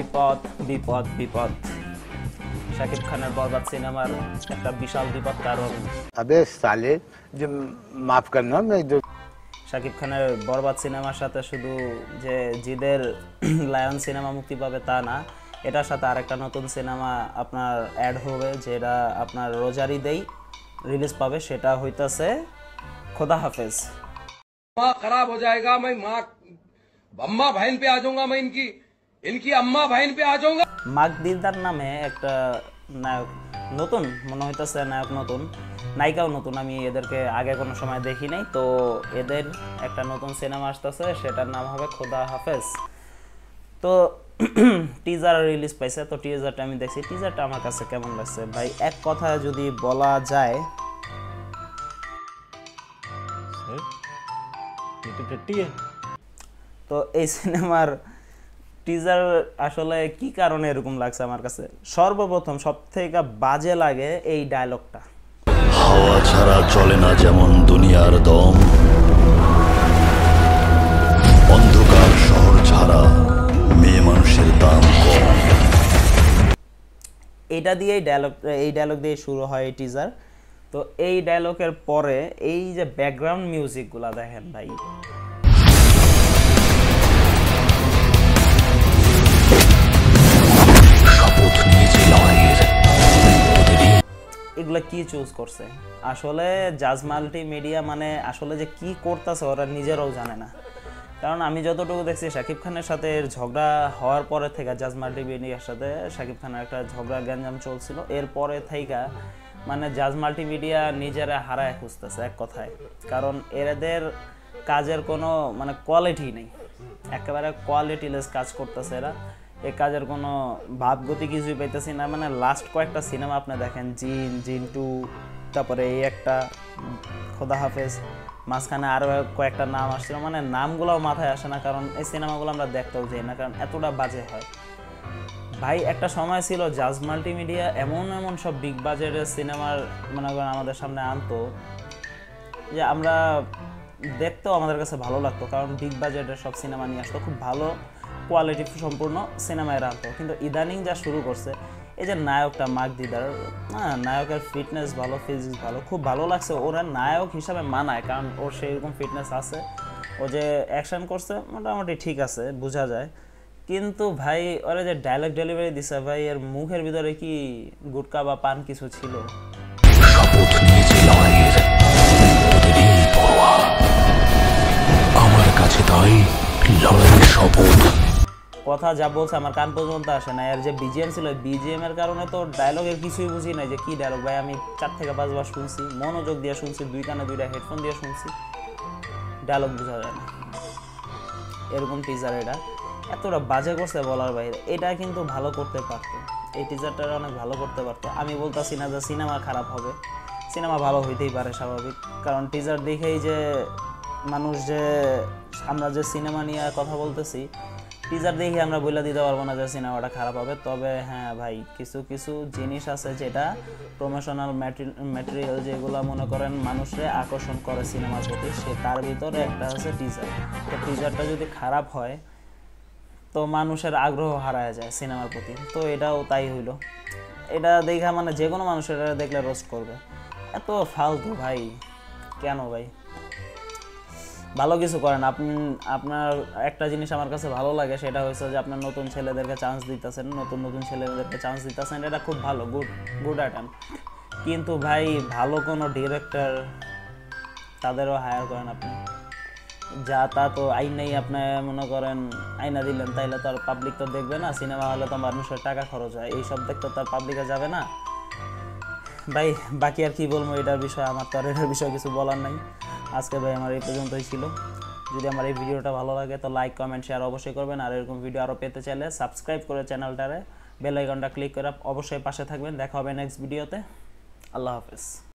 বিপদ বিপদ বিপদ শাকিব খানের বরবাদ সিনেমার একটা বিশাল বিপদ, কারণ अबे साले जो माफ करना मैं जो শাকিব খানের বরবাদ সিনেমার সাথে শুধু যে জিদের লায়ন সিনেমা মুক্তি পাবে তা না, এটার সাথে আরেকটা নতুন সিনেমা আপনার অ্যাড হবে, যেটা আপনার রোজার ঈদেই রিলিজ পাবে। সেটা হইতাছে খোদা হাফেজ। माँ खराब हो जाएगा, मैं माँ अम्मा बहन पे आ जाऊंगा, मैं इनकी अम्मा बहन पे आ जाऊंगा। মাক দিলদার নামে একটা নায়ক, নতুন মনে হইতেছে নায়ক নতুন, নায়িকাও নতুন, আমি এদেরকে আগে কোনো সময় দেখি নাই। তো এদের একটা নতুন সিনেমা আসতেছে, সেটার নাম হবে খোদা হাফেজ। তো টিজার রিলিজ পাইছে, তো টিজারটা আমি দেখছি। টিজারটা আমার কাছে কেমন লাগছে ভাই, এক কথায় যদি বলা যায়, তো এই সিনেমার টিজার আসলে কি কারণে এরকম লাগছে আমার কাছে, সর্বপ্রথম সবথেকে বাজে লাগে এই ডায়লগটা, হাওয়া ছাড়া চলে না যেমন দুনিয়ার দম, অন্ধকার শহর ছাড়া মেয়ে মানুষের দাম কম। এটা দিয়ে এই ডায়লগ দিয়ে শুরু হয় এই টিজার। তো এই ডায়লগের পরে এই যে ব্যাকগ্রাউন্ড মিউজিকগুলা দেখেন ভাই, এগুলা কি চুজ করছে আসলে জাজ মাল্টিমিডিয়া, মানে আসলে যে কি করতেছে ওরা নিজেরাও জানে না। কারণ আমি যতটুকু দেখছি শাকিব খানের সাথে এর ঝগড়া হওয়ার পরে থেকে, জাজ মাল্টিমিডিয়ার সাথে শাকিব খানের একটা ঝগড়া গ্যাঞ্জাম চলছিল, এরপরে থেকে মানে জাজ মাল্টিমিডিয়া নিজেরা হারায় খুঁজতেছে এক কথায়। কারণ এদের কাজের কোনো মানে কোয়ালিটি নেই, একেবারে কোয়ালিটিলেস কাজ করতেছে এরা। এই কাজের কোনো ভাবগতি কিছুই পাইতেছি না। মানে লাস্ট কয়েকটা সিনেমা আপনি দেখেন, জিন 2, তারপরে এই একটা খোদা হাফেজ, মাঝখানে আরও কয়েকটা নাম আসছিল, মানে নামগুলোও মাথায় আসে না, কারণ এই সিনেমাগুলো আমরা দেখতেও যাই না, কারণ এতটা বাজে হয় ভাই। একটা সময় ছিল জাজ মাল্টিমিডিয়া এমন এমন সব বিগ বাজেটের সিনেমার মনে করেন আমাদের সামনে আনতো, যে আমরা দেখতেও আমাদের কাছে ভালো লাগতো, কারণ বিগ বাজেটের সব সিনেমা নিয়ে আসতো, খুব ভালো কোয়ালিটি সম্পূর্ণ সিনেমায় আনতো। কিন্তু ইদানিং যা শুরু করছে, এই যে নায়কটা মাক দিদার, হ্যাঁ নায়কের ফিটনেস ভালো, ফিজিক্স ভালো, খুব ভালো লাগছে, ওরা নায়ক হিসাবে মানায়, কারণ ওর সেইরকম ফিটনেস আছে, ও যে অ্যাকশন করছে মোটামুটি ঠিক আছে, বোঝা যায়। কিন্তু ভাই ওরা যে ডায়লগ ডেলিভারি দিছে ভাই, এর মুখের ভিতরে কি গুটকা বা পান কিছু ছিল? আমার কাছে তাই লড়াইয়ের শপথ। কথা যা বলছে আমার কান পর্যন্ত আসে না। এর যে বিজিএম ছিল, বিজিএম এর কারণে তো ডায়লগের কিছুই বুঝি নাই যে কি ডায়লগ ভাই। আমি 4 থেকে 5 বার শুনছি, মনোযোগ দিয়ে শুনছি, 2 কানে 2টা হেডফোন দিয়ে শুনছি, ডায়লগ বোঝা যায় না। এরকম টিজার এটা এতটা বাজে করছে বলার বাইরে। এটা কিন্তু ভালো করতে পারতো, এই টিজারটা অনেক ভালো করতে পারতো। আমি বলতাছি না যে সিনেমা খারাপ হবে, সিনেমা ভালো হইতেই পারে স্বাভাবিক, কারণ টিজার দেখেই যে মানুষ, যে আমরা যে সিনেমা নিয়ে কথা বলতেছি, টিজার দেখে আমরা বলে দিতে পারবো না যে সিনেমাটা খারাপ হবে। তবে হ্যাঁ ভাই, কিছু কিছু জিনিস আছে যেটা প্রমোশনাল ম্যাটেরিয়াল, যেগুলো মনে করেন মানুষকে আকর্ষণ করে সিনেমার প্রতি, সে তার ভিতরে একটা আছে টিজার। তো টিজারটা যদি খারাপ হয় তো মানুষের আগ্রহ হারায় যায় সিনেমার প্রতি। তো এটাও তাই হইলো, এটা দেখা মানে যে কোনো মানুষ এটা দেখলে রোস্ট করবে। এত ফালতু ভাই, কেন ভাই? ভালো কিছু করেন আপনি। আপনার একটা জিনিস আমার কাছে ভালো লাগে, সেটা হচ্ছে যে আপনার নতুন ছেলেদেরকে চান্স দিতেছেন, নতুন ছেলেদেরকে চান্স দিতেছেন, এটা খুব ভালো, গুড আইটেম। কিন্তু ভাই ভালো কোনো ডিরেক্টর তাদেরও হায়ার করেন আপনি, যা তা তো আইনাই আপনি মনে করেন আইনা দিলেন, তাইলে তো আর পাবলিক তো দেখবে না। সিনেমা হলে তো মানুষের টাকা খরচ হয়, এইসব দেখতে তো আর পাবলিকে যাবে না ভাই। বাকি আর কি বলবো এটার বিষয়ে, আমার তো আর এটার বিষয়ে কিছু বলার নাই। আজকে ভাই আমার এই পর্যন্তই ছিল। যদি আমার এই ভিডিওটা ভালো লাগে তো লাইক, কমেন্ট, শেয়ার অবশ্যই করবেন। আর এরকম ভিডিও আরও পেতে চাইলে সাবস্ক্রাইব করে চ্যানেলটারে বেল আইকনটা ক্লিক করে অবশ্যই পাশে থাকবেন। দেখা হবে নেক্সট ভিডিওতে। আল্লাহ হাফেজ।